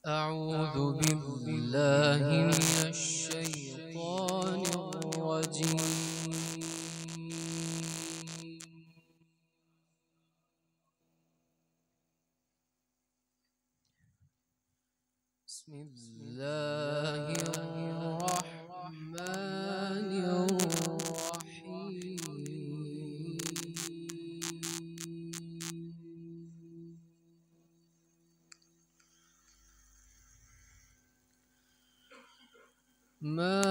أعوذ بالله من الشيطان الرجيم. بسم الله الرحمن الرحيم. ما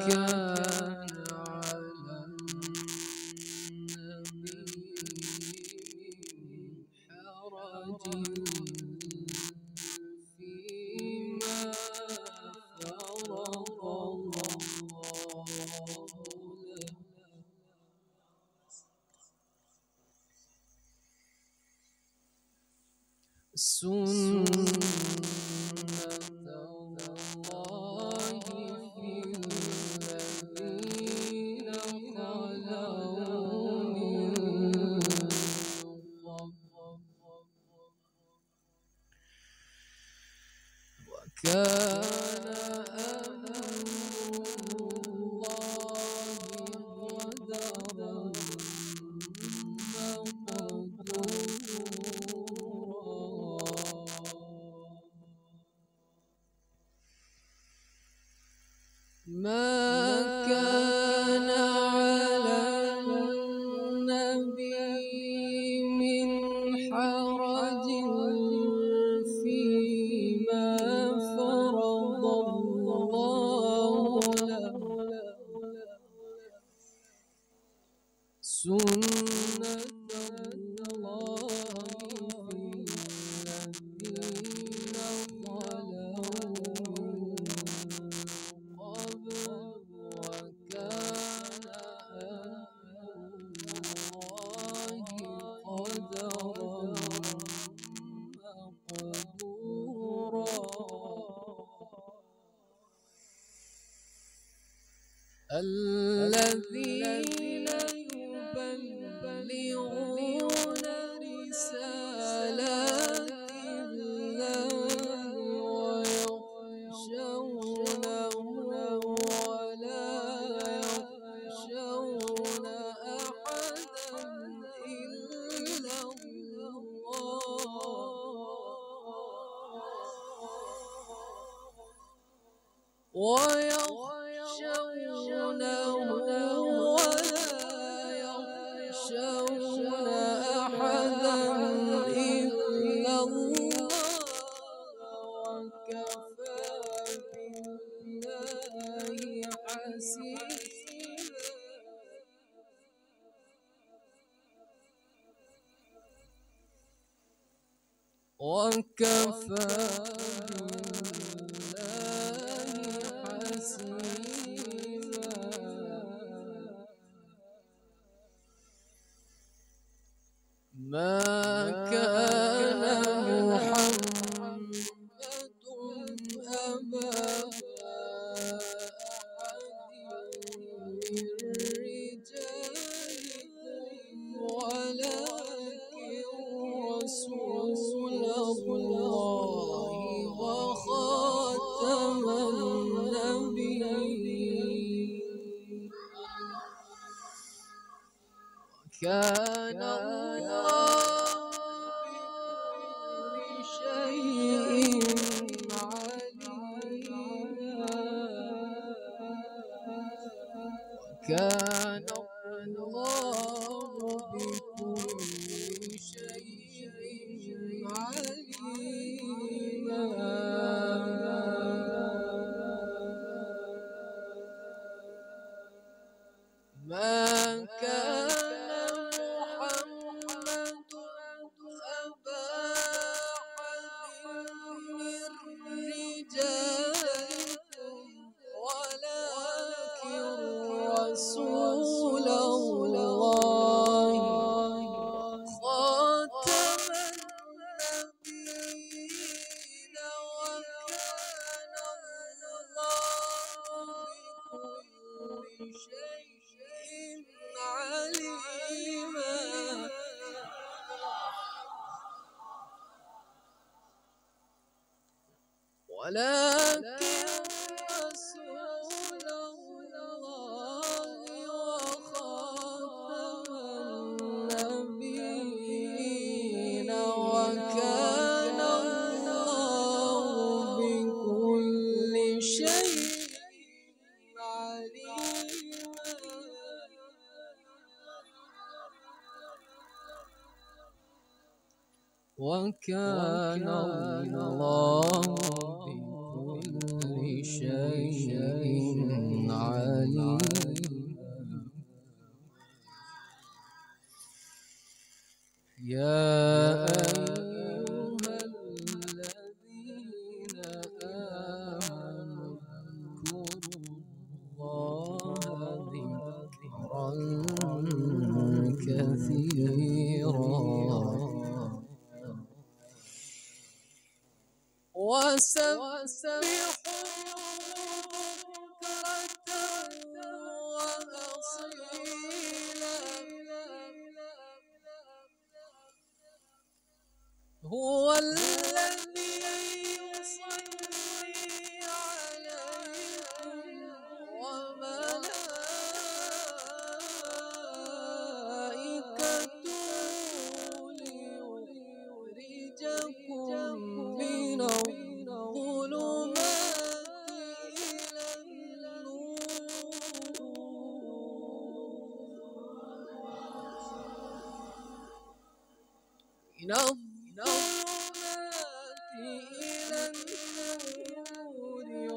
كان على النبي حرج فيما فرض الله له. سنة الله في الذين خلوا من قبل وكان أمر الله قدرا ما كان على النبي من حرج فيما فرض الله له. سنة الله في الذين خلوا وكان أمر الله قدرا مقدورا. الذين يبلغون رسالات الله ويخشونه ولا يخشون أحدا إلا الله ويخشونه ولا يخشون أحدا إلا الله وكفى بالله حسيبا. وكفى ما كان محمد أبا أحد من رجالكم ولكن رسول الله وخاتم النبيين. كان الله بكل شيء عليما. وكان الله بكل شيء عليما. ما كان محمد أبا أحد من رجالكم ولكن رسول ولكن رسول الله وخاتم النبيين، وكان الله بكل شيء عليما. وكان الله بكل شيء عليما. يا أيها الذين آمنوا اذكروا الله ذكرا كثيرا وسبحوا بكرة وأصيلا. هو الذي يصلي عليكم وملائكته ليخرجكم من الظلمات إلى النور،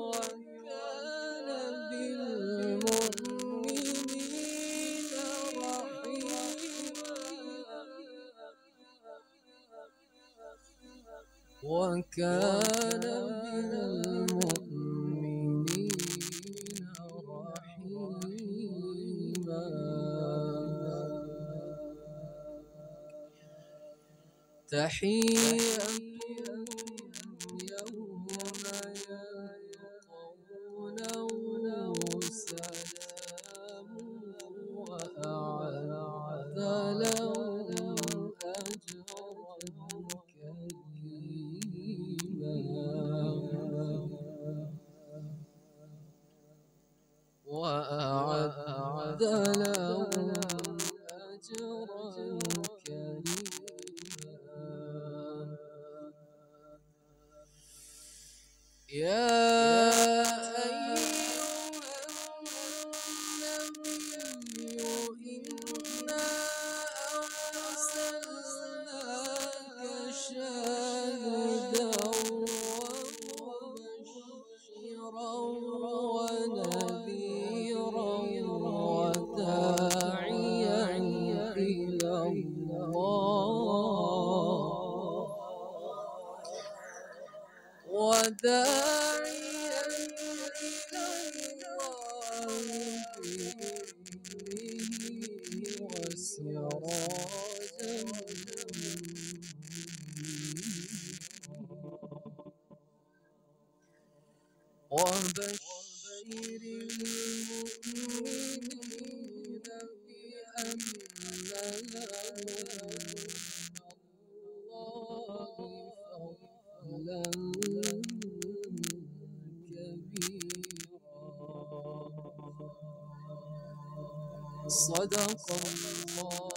وكان بالمؤمنين رحيما. وكان بالمؤمنين رحيما. تحيتهم يوم يلقونه سلام، وأعد لهم أجرا كريما. وأعد لهم أجرا كريما. يا أيها النبي إنا أرسلناك شاهدا ومبشرا ونذيرا وداعيا إلى الله بإذنه وسراجا منيرا. وبشر المؤمنين بأن لهم من الله كبيرا. صدق الله.